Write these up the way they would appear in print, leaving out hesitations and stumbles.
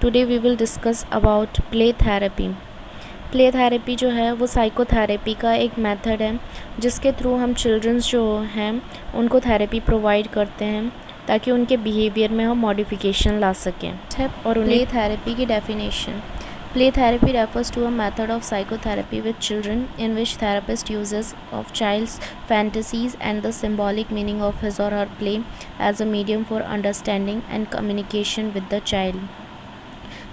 Today we will discuss about play therapy. Play therapy जो है वो साइकोथेरेपी का एक मेथड है जिसके थ्रू हम चिल्ड्रंस जो हैं उनको थेरेपी प्रोवाइड करते हैं ताकि उनके बिहेवियर में हम मॉडिफिकेशन ला सकें। और प्ले थेरेपी की definition. Play therapy refers to a method of psychotherapy with children in which therapist uses of child's fantasies and the symbolic meaning of his or her play as a medium for understanding and communication with the child.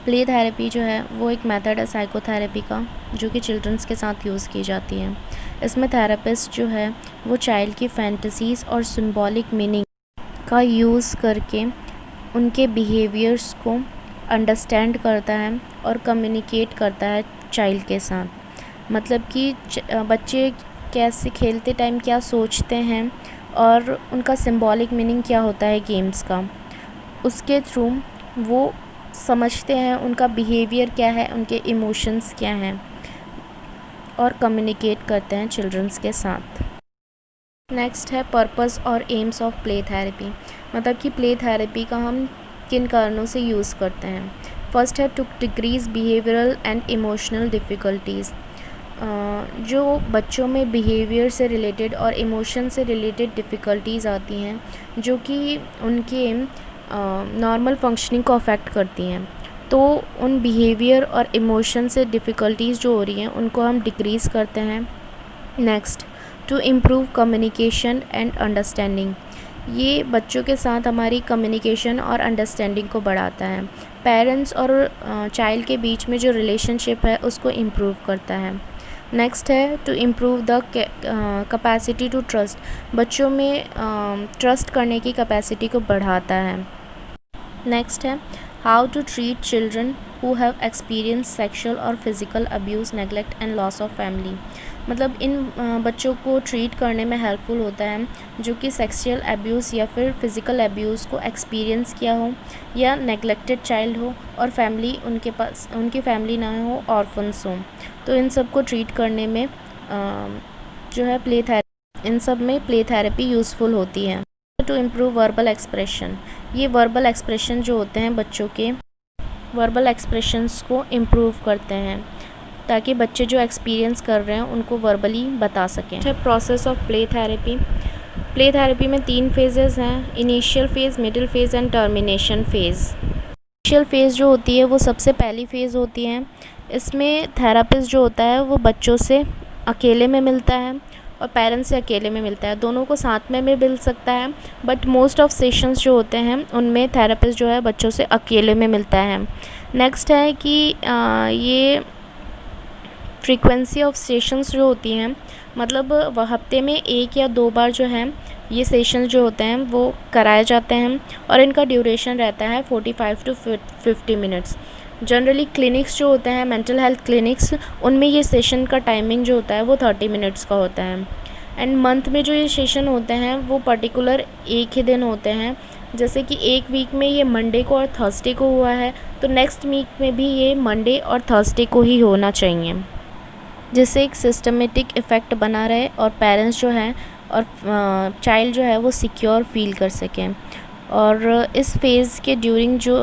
Play therapy जो है वो एक method है psychotherapy का जो कि children's के साथ यूज़ की जाती है। इसमें थेरेपिस्ट जो है वो चाइल्ड की फैंटसीज़ और सिंबॉलिक मीनिंग का यूज़ करके उनके बिहेवियर्स को अंडरस्टैंड करता है और कम्युनिकेट करता है चाइल्ड के साथ। मतलब कि बच्चे कैसे खेलते टाइम क्या सोचते हैं और उनका सिंबॉलिक मीनिंग क्या होता है गेम्स का, उसके थ्रू वो समझते हैं उनका बिहेवियर क्या है, उनके इमोशंस क्या हैं और कम्युनिकेट करते हैं चिल्ड्रंस के साथ। नेक्स्ट है पर्पस और एम्स ऑफ प्ले थेरेपी। मतलब कि प्ले थेरेपी का हम किन कारणों से यूज़ करते हैं। फर्स्ट है to decrease behavioural and emotional difficulties. जो बच्चों में बिहेवियर से रिलेटेड और इमोशन से रिलेटेड डिफ़िकल्टीज़ आती हैं जो कि उनके नॉर्मल फंक्शनिंग को अफेक्ट करती हैं, तो उन बिहेवियर और इमोशन से डिफ़िकल्टीज़ जो हो रही हैं उनको हम डिक्रीज़ करते हैं। Next, to improve communication and understanding. ये बच्चों के साथ हमारी कम्युनिकेशन और अंडरस्टैंडिंग को बढ़ाता है। पेरेंट्स और चाइल्ड के बीच में जो रिलेशनशिप है उसको इम्प्रूव करता है। नेक्स्ट है to improve the capacity to trust. बच्चों में ट्रस्ट करने की कैपेसिटी को बढ़ाता है। नेक्स्ट है how to treat children who have experience sexual और physical abuse, neglect and loss of family. मतलब इन बच्चों को ट्रीट करने में हेल्पफुल होता है जो कि सेक्सुअल अब्यूज़ या फिर फिज़िकल अब्यूज़ को एक्सपीरियंस किया हो या नेगलेक्टेड चाइल्ड हो और फैमिली उनके पास उनकी फैमिली ना हो, ऑर्फन्स हों, तो इन सब को ट्रीट करने में जो है इन सब में प्ले थेरेपी यूज़फुल होती है। To improve verbal expression. ये वर्बल एक्सप्रेशन जो होते हैं बच्चों के वर्बल एक्सप्रेशंस को इम्प्रूव करते हैं ताकि बच्चे जो एक्सपीरियंस कर रहे हैं उनको वर्बली बता सकें। Process of play therapy. Play therapy में 3 फेजेस हैं, initial phase, middle phase and termination phase. Initial phase जो होती है वो सबसे पहली फ़ेज़ होती है। इसमें थेरेपिस्ट जो होता है वो बच्चों से अकेले में मिलता है और पेरेंट्स से अकेले में मिलता है, दोनों को साथ में भी मिल सकता है, बट मोस्ट ऑफ सेशंस जो होते हैं उनमें थेरेपिस्ट जो है बच्चों से अकेले में मिलता है। नेक्स्ट है कि ये फ्रीक्वेंसी ऑफ सेशंस जो होती हैं, मतलब वह हफ्ते में 1 या 2 बार जो है ये सेशंस जो होते हैं वो कराए जाते हैं और इनका ड्यूरेशन रहता है 45 टू 50 मिनट्स। जनरली क्लिनिक्स जो होते हैं, मेंटल हेल्थ क्लिनिक्स, उनमें ये सेशन का टाइमिंग जो होता है वो 30 मिनट्स का होता है। एंड मंथ में जो ये सेशन होते हैं वो पर्टिकुलर एक ही दिन होते हैं। जैसे कि एक वीक में ये मंडे को और थर्सडे को हुआ है तो नेक्स्ट वीक में भी ये मंडे और थर्सडे को ही होना चाहिए, जिससे एक सिस्टमेटिक इफ़ेक्ट बना रहे और पेरेंट्स जो हैं और चाइल्ड जो है वो सिक्योर फील कर सकें। और इस फेज़ के ड्यूरिंग जो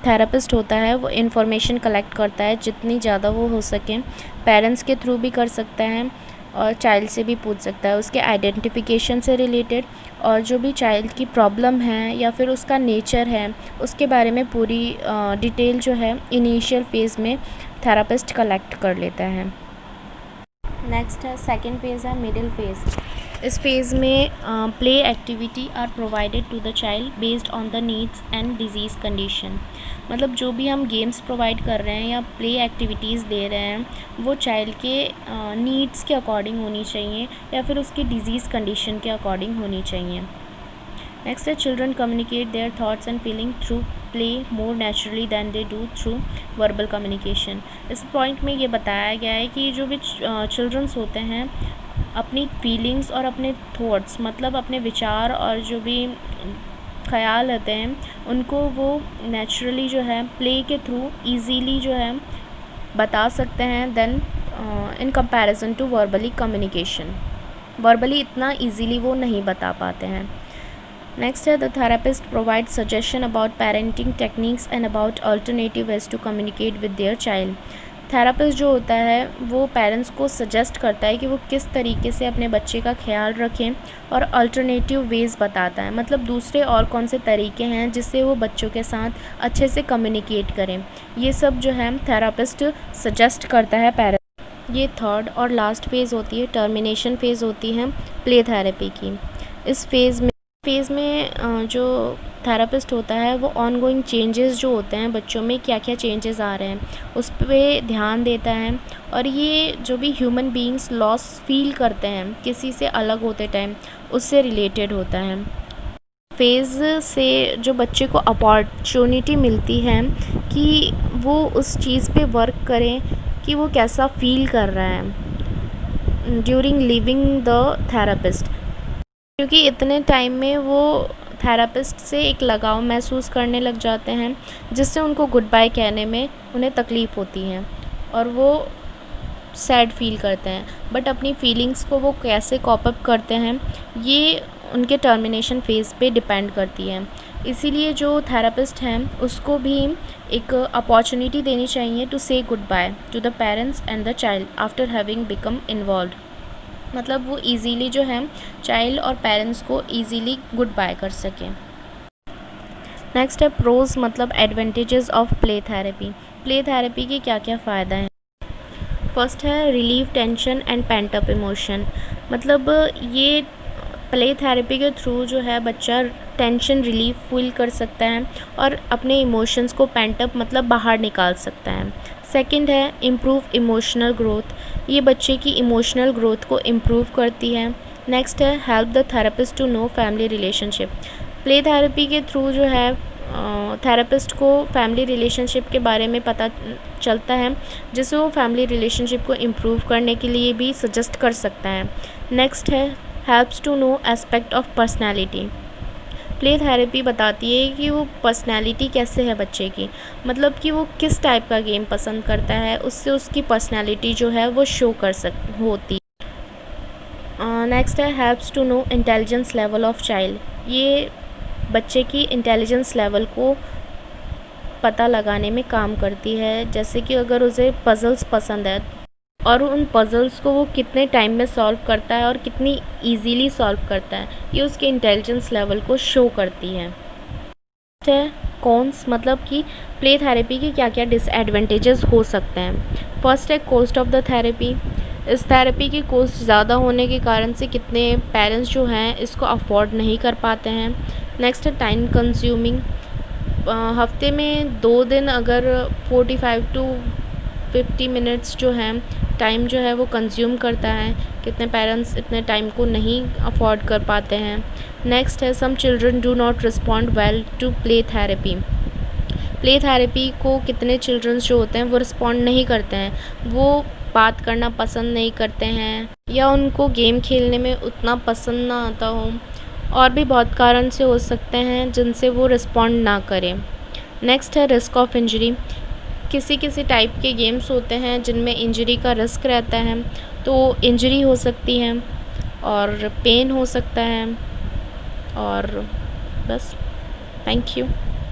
थेरेपिस्ट होता है वो इन्फॉर्मेशन कलेक्ट करता है जितनी ज़्यादा वो हो सके, पेरेंट्स के थ्रू भी कर सकता है और चाइल्ड से भी पूछ सकता है उसके आइडेंटिफिकेशन से रिलेटेड, और जो भी चाइल्ड की प्रॉब्लम है या फिर उसका नेचर है उसके बारे में पूरी डिटेल जो है इनिशियल फेज़ में थेरेपिस्ट कलेक्ट कर लेता है। नेक्स्ट है सेकेंड फेज़ है मिडिल फेज़। इस फेज़ में play activity are provided to the child based on the needs and disease condition. मतलब जो भी हम गेम्स प्रोवाइड कर रहे हैं या प्ले एक्टिविटीज़ दे रहे हैं वो चाइल्ड के नीड्स के अकॉर्डिंग होनी चाहिए या फिर उसकी डिजीज़ कंडीशन के अकॉर्डिंग होनी चाहिए। नेक्स्ट है children communicate their thoughts and feeling through play more naturally than they do through verbal communication. इस पॉइंट में ये बताया गया है कि जो भी चिल्ड्रंस होते हैं अपनी फीलिंग्स और अपने थॉट्स, मतलब अपने विचार और जो भी ख्याल रहते हैं उनको वो नेचुरली जो है प्ले के थ्रू इजीली जो है बता सकते हैं than in comparison to verbally communication. Verbally इतना इजीली वो नहीं बता पाते हैं। नेक्स्ट है the therapist provide suggestion about parenting techniques and about alternative ways to communicate with their child. Therapist जो होता है वो पेरेंट्स को सजेस्ट करता है कि वो किस तरीके से अपने बच्चे का ख्याल रखें और अल्टरनेटिव वेज़ बताता है, मतलब दूसरे और कौन से तरीके हैं जिससे वो बच्चों के साथ अच्छे से कम्युनिकेट करें। ये सब जो है थेरेपिस्ट सजेस्ट करता है पेरेंट्स। ये थर्ड और लास्ट फेज़ होती है, टर्मिनेशन फेज़ होती है प्ले थेरेपी की। इस फेज़ में जो थेरेपिस्ट होता है वो ऑनगोइंग चेंजेस जो होते हैं बच्चों में, क्या क्या चेंजेस आ रहे हैं उस पे ध्यान देता है। और ये जो भी ह्यूमन बीइंग्स लॉस फील करते हैं किसी से अलग होते टाइम, उससे रिलेटेड होता है। फेज़ से जो बच्चे को अपॉर्चुनिटी मिलती है कि वो उस चीज़ पे वर्क करें कि वो कैसा फील कर रहा है ड्यूरिंग लिविंग द थेरेपिस्ट, क्योंकि इतने टाइम में वो थेरेपिस्ट से एक लगाव महसूस करने लग जाते हैं जिससे उनको गुड बाय कहने में उन्हें तकलीफ़ होती है और वो सैड फील करते हैं। बट अपनी फीलिंग्स को वो कैसे कॉप अप करते हैं ये उनके टर्मिनेशन फेज़ पे डिपेंड करती है। इसीलिए जो थेरेपिस्ट हैं उसको भी एक अपॉर्चुनिटी देनी चाहिए टू से good by two the parents and the child after having become involved, मतलब वो इजीली जो है चाइल्ड और पेरेंट्स को इजीली गुड बाय कर सकें। नेक्स्ट है प्रोज, मतलब advantages of play therapy. Play therapy के क्या क्या फ़ायदा हैं। फर्स्ट है relieve tension and pent up emotion, मतलब ये प्ले थेरेपी के थ्रू जो है बच्चा टेंशन रिलीफ फील कर सकता है और अपने इमोशंस को पेंट अप मतलब बाहर निकाल सकता है। सेकंड है इम्प्रूव इमोशनल ग्रोथ, ये बच्चे की इमोशनल ग्रोथ को इम्प्रूव करती है। नेक्स्ट है help the therapist to know family relationship, play therapy के थ्रू जो है थेरेपिस्ट को फैमिली रिलेशनशिप के बारे में पता चलता है जिससे वो फैमिली रिलेशनशिप को इम्प्रूव करने के लिए भी सजेस्ट कर सकता है। नेक्स्ट है helps to know aspect of personality, play therapy बताती है कि वो पर्सनैलिटी कैसे है बच्चे की, मतलब कि वो किस टाइप का गेम पसंद करता है, उससे उसकी पर्सनैलिटी जो है वो शो होती है। नेक्स्ट है helps to know intelligence level of child, ये बच्चे की इंटेलिजेंस लेवल को पता लगाने में काम करती है, जैसे कि अगर उसे पज़ल्स पसंद है और उन पज़ल्स को वो कितने टाइम में सॉल्व करता है और कितनी इजीली सॉल्व करता है, ये उसके इंटेलिजेंस लेवल को शो करती है। कॉन्स, मतलब कि प्ले थेरेपी के क्या क्या डिसएडवांटेजेस हो सकते हैं। फर्स्ट है कॉस्ट ऑफ द थेरेपी, इस थेरेपी की कॉस्ट ज़्यादा होने के कारण से कितने पेरेंट्स जो हैं इसको अफोर्ड नहीं कर पाते हैं। नेक्स्ट है टाइम कंज्यूमिंग, हफ्ते में 2 दिन अगर 45 टू 50 मिनट्स जो है टाइम जो है वो कंज्यूम करता है, कितने पेरेंट्स इतने टाइम को नहीं अफोर्ड कर पाते हैं। नेक्स्ट है some children do not respond well to play therapy, play therapy को कितने चिल्ड्रंस जो होते हैं वो रिस्पॉन्ड नहीं करते हैं, वो बात करना पसंद नहीं करते हैं या उनको गेम खेलने में उतना पसंद ना आता हो, और भी बहुत कारण से हो सकते हैं जिनसे वो रिस्पॉन्ड ना करें। नेक्स्ट है रिस्क ऑफ इंजरी, किसी किसी टाइप के गेम्स होते हैं जिनमें इंजरी का रिस्क रहता है, तो इंजरी हो सकती है और पेन हो सकता है। और बस, थैंक यू।